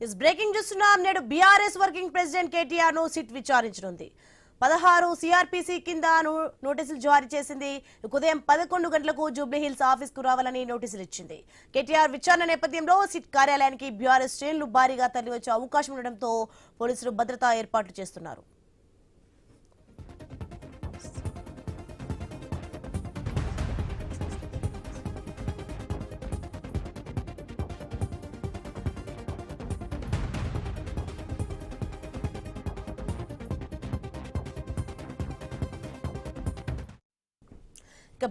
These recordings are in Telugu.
ఇస్ బ్రేకింగ్ చూస్తున్నాం. నేడు బీఆర్ఎస్ వర్కింగ్ ప్రెసిడెంట్ కేటీఆర్ ను సిట్ విచారించనుంది. 16 సిఆర్పీసీ కింద నోటీసులు జారీ చేసింది. ఉదయం 11 గంటలకు జూబ్లీహిల్స్ ఆఫీస్ కు రావాలని నోటీసులు ఇచ్చింది. కేటీఆర్ విచారణ నేపథ్యంలో సిట్ కార్యాలయానికి బీఆర్ఎస్ శ్రేణులు భారీగా తరలివచ్చే అవకాశం ఉండడంతో పోలీసులు భద్రతా ఏర్పాట్లు చేస్తున్నారు.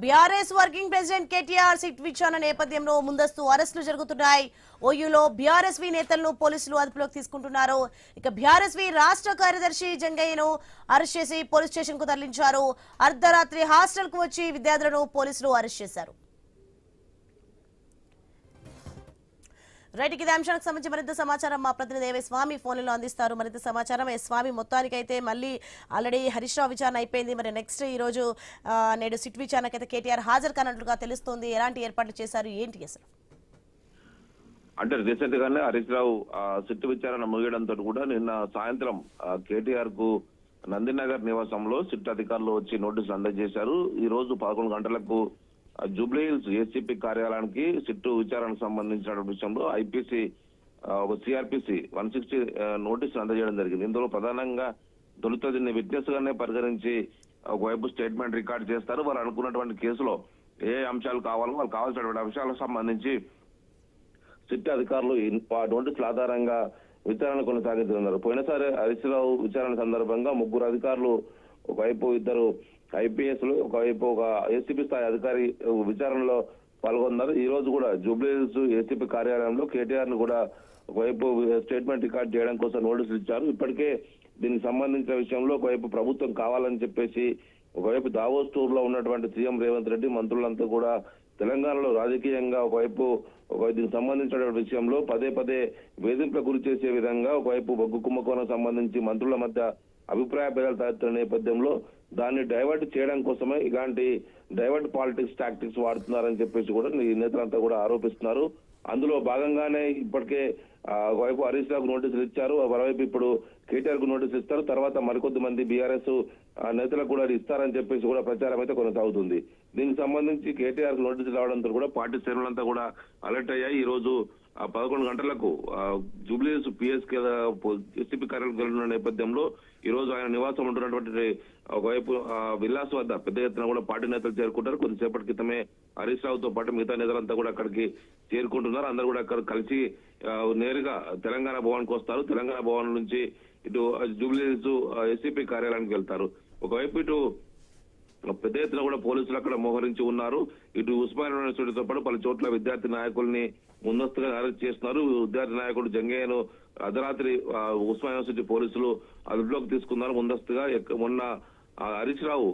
BRS working president KTR SIT విచారణ నేపథ్యంలో ముందస్తు అరెస్టులు జరుగుతున్నాయి. ఓయూలో బీఆర్ఎస్వీ నేతలను పోలీసులు అదుపులోకి తీసుకుంటున్నారు. ఇక బీఆర్ఎస్వీ రాష్ట్ర కార్యదర్శి జంగయ్యను అరెస్ట్ చేసి పోలీస్ స్టేషన్ కు తరలించారు. అర్ధరాత్రి హాస్టల్ కు వచ్చి విద్యార్థులను పోలీసులు అరెస్ట్ చేశారు. రైట్, ఇదే అంశానికి సంబంధించి మరింత సమాచారం మా ప్రతినిధి స్వామి ఫోన్లో అందిస్తారు. మరింత సమాచారం స్వామి. మొత్తానికైతే మళ్ళీ ఆల్రెడీ హరీష్ రావు విచారణ అయిపోయింది. మరి నెక్స్ట్ ఈ రోజు నేడు సిట్ విచారణకైతే కేటీఆర్ హాజరు కానట్లుగా తెలుస్తోంది. ఎలాంటి ఏర్పాట్లు చేశారు, ఏంటి అసలు? అంటే రీసెంట్ గానే హరీష్ రావు సిట్ విచారణ ముగియడంతో కూడా నిన్న సాయంత్రం కేటీఆర్ కు నందినగర్ నివాసంలో సిట్ అధికారులు వచ్చి నోటీసులు అందజేశారు. ఈ రోజు 11 గంటలకు జూబ్లీహిల్స్ ఏసీపీ కార్యాలయానికి సిట్టు విచారణకు సంబంధించిన విషయంలో ఐపీసీ సిఆర్పీసీ 160 నోటీసులు అందజేయడం జరిగింది. ఇందులో ప్రధానంగా తొలుత దీన్ని విట్నెస్ గానే పరిగణించి ఒకవైపు స్టేట్మెంట్ రికార్డ్ చేస్తారు. వారు అనుకున్నటువంటి కేసులో ఏ అంశాలు కావాలో వాళ్ళకి కావాల్సినటువంటి అంశాలకు సంబంధించి సిట్ అధికారులు నోటీసుల ఆధారంగా విచారణ కొనసాగిస్తున్నారు. పోయినసారి హరీష్ రావు విచారణ సందర్భంగా 3 అధికారులు, ఒకవైపు 2 ఐపీఎస్లు, ఒకవైపు ఒక ఏసీపీ స్థాయి అధికారి విచారణలో పాల్గొన్నారు. ఈ రోజు కూడా జూబ్లీహిల్స్ ఏసీపీ కార్యాలయంలో కేటీఆర్ ను కూడా ఒకవైపు స్టేట్మెంట్ రికార్డ్ చేయడం కోసం నోటీసులు ఇచ్చారు. ఇప్పటికే దీనికి సంబంధించిన విషయంలో ఒకవైపు ప్రభుత్వం కావాలని చెప్పేసి ఒకవైపు దావోస్ టూర్ లో ఉన్నటువంటి సీఎం రేవంత్ రెడ్డి మంత్రులంతా కూడా తెలంగాణలో రాజకీయంగా ఒకవైపు దీనికి సంబంధించిన విషయంలో పదే వేధింపులకు గురి చేసే విధంగా ఒకవైపు బొగ్గు కుంభకోణం సంబంధించి మంత్రుల మధ్య అభిప్రాయ భేదాలు తలెత్తున్న నేపథ్యంలో దాన్ని డైవర్ట్ చేయడం కోసమే ఇలాంటి డైవర్ట్ పాలిటిక్స్ టాక్టిక్స్ వాడుతున్నారని చెప్పేసి కూడా ఈ నేతలంతా కూడా ఆరోపిస్తున్నారు. అందులో భాగంగానే ఇప్పటికే ఒకవైపు హరీష్ రావుకు నోటీసులు ఇచ్చారు, మరోవైపు ఇప్పుడు కేటీఆర్ కు నోటీసులు ఇస్తారు. తర్వాత మరికొద్ది మంది బీఆర్ఎస్ నేతలకు కూడా ఇస్తారని చెప్పేసి కూడా ప్రచారం అయితే కొనసాగుతుంది. దీనికి సంబంధించి కేటీఆర్ కు నోటీసులు రావడంతో కూడా పార్టీ శ్రేణులంతా కూడా అలర్ట్ అయ్యాయి. ఈ రోజు 11 గంటలకు జూబ్లీహిల్స్ పిఎస్కే ఎస్సీపీ కార్యాలయం వెళ్తున్న నేపథ్యంలో ఈ రోజు ఆయన నివాసం ఉంటున్నటువంటి ఒకవైపు విల్లాస్ వద్ద పెద్ద ఎత్తున కూడా పార్టీ నేతలు చేరుకుంటారు. కొద్దిసేపటి క్రితమే హరీష్ రావుతో పాటు మిగతా నేతలంతా కూడా అక్కడికి చేరుకుంటున్నారు. అందరూ కూడా అక్కడ కలిసి నేరుగా తెలంగాణ భవన్ కు వస్తారు. తెలంగాణ భవన్ నుంచి ఇటు జూబ్లీహిల్స్ ఎస్సీపీ కార్యాలయానికి వెళ్తారు. ఒకవైపు ఇటు పెద్ద ఎత్తున కూడా పోలీసులు అక్కడ మోహరించి ఉన్నారు. ఇటు ఉస్మానియా యూనివర్సిటీతో పాటు పలు చోట్ల విద్యార్థి నాయకుల్ని ముందస్తుగా అరెస్ట్ చేస్తున్నారు. విద్యార్థి నాయకుడు జంగయ్యను అర్ధరాత్రి ఉస్మానియా యూనివర్సిటీ పోలీసులు అదుపులోకి తీసుకున్నారు. ముందస్తుగా మొన్న హరీష్ రావు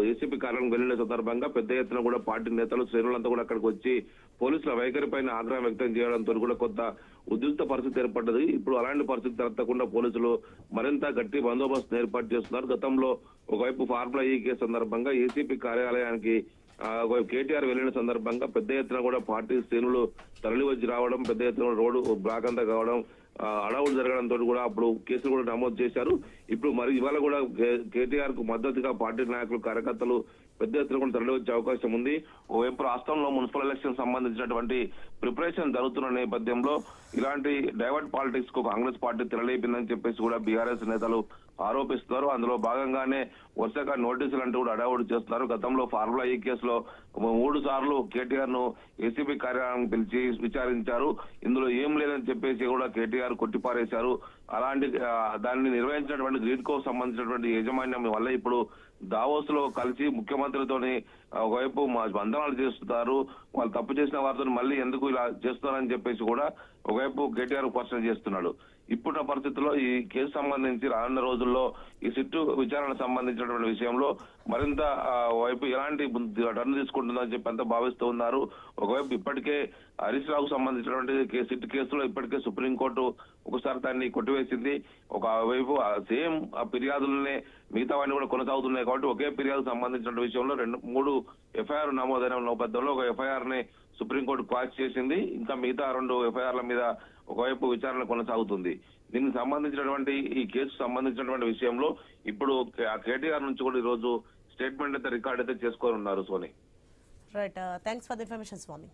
ఏసీపీ కార్యాలయం వెళ్లిన సందర్భంగా పెద్ద ఎత్తున కూడా పార్టీ నేతలు శ్రేణులంతా కూడా అక్కడికి వచ్చి పోలీసుల వైఖరి పైన ఆగ్రహం వ్యక్తం చేయడంతో కూడా కొంత ఉద్రిక్త పరిస్థితి ఏర్పడ్డది. ఇప్పుడు అలాంటి పరిస్థితి తలెత్తకుండా పోలీసులు మరింత గట్టి బందోబస్తు ఏర్పాటు చేస్తున్నారు. గతంలో ఒకవైపు ఫార్ములా ఈ కేసు సందర్భంగా ఏసీపీ కార్యాలయానికి కేటీఆర్ వెళ్లిన సందర్భంగా పెద్ద ఎత్తున కూడా పార్టీ శ్రేణులు తరలి వచ్చి రావడం, పెద్ద ఎత్తున రోడ్డు బ్లాక్ అంతా కావడం, అడవులు జరగడంతో కూడా అప్పుడు కేసులు కూడా నమోదు చేశారు. ఇప్పుడు మరి ఇవాళ కూడా కేటీఆర్ కు మద్దతుగా పార్టీ నాయకులు, కార్యకర్తలు పెద్ద ఎత్తున కూడా తరలి వచ్చే అవకాశం ఉంది. ఓవైపు రాష్ట్రంలో మున్సిపల్ ఎలక్షన్ సంబంధించినటువంటి ప్రిపరేషన్ జరుగుతున్న నేపథ్యంలో ఇలాంటి డైవర్ట్ పాలిటిక్స్ కు కాంగ్రెస్ పార్టీ తెరలేపిందని చెప్పేసి కూడా బీఆర్ఎస్ నేతలు ఆరోపిస్తున్నారు. అందులో భాగంగానే వరుసగా నోటీసులు అంటూ కూడా అడావుడు చేస్తున్నారు. గతంలో ఫార్ములా ఈ కేసులో 3 సార్లు కేటీఆర్ ను ఏసీబీ కార్యాలయానికి పిలిచి విచారించారు. ఇందులో ఏం లేదని చెప్పేసి కూడా కేటీఆర్ కొట్టిపారేశారు. అలాంటి దాన్ని నిర్వహించినటువంటి గ్రీడ్కో సంబంధించినటువంటి యాజమాన్యం వల్ల ఇప్పుడు దావోస్ లో కలిసి ముఖ్యమంత్రితోని ఒకవైపు బంధనాలు చేస్తున్నారు. వాళ్ళు తప్పు చేసిన వారితో మళ్ళీ ఎందుకు ఇలా చేస్తున్నారని చెప్పేసి కూడా ఒకవైపు కేటీఆర్ ప్రశ్న చేస్తున్నాడు. ఇప్పుడున్న పరిస్థితుల్లో ఈ కేసు సంబంధించి రానున్న రోజుల్లో ఈ సిట్టు విచారణ సంబంధించినటువంటి విషయంలో మరింత వైపు ఎలాంటి టర్న్ తీసుకుంటుందని చెప్పి అంతా భావిస్తూ ఉన్నారు. ఒకవైపు ఇప్పటికే హరీష్ రావుకు సంబంధించినటువంటి సిట్ కేసులో ఇప్పటికే సుప్రీంకోర్టు ఒకసారి దాన్ని కొట్టివేసింది. ఒకవైపు సేమ్ ఫిర్యాదులనే మిగతావన్నీ కూడా కొనసాగుతున్నాయి కాబట్టి ఒకే ఫిర్యాదుకు సంబంధించిన విషయంలో 2-3 ఎఫ్ఐఆర్ నమోదైన నేపథ్యంలో ఒక ఎఫ్ఐఆర్ ని సుప్రీంకోర్టు క్వాష్ చేసింది. ఇంకా మిగతా 2 ఎఫ్ఐఆర్ల మీద ఒకవైపు విచారణ కొనసాగుతుంది. దీనికి సంబంధించినటువంటి ఈ కేసు సంబంధించినటువంటి విషయంలో ఇప్పుడు కేటీఆర్ నుంచి కూడా ఈ రోజు స్టేట్మెంట్ అయితే రికార్డ్ అయితే చేసుకొని ఉన్నారు సోని. Right, thanks for the information Swamy.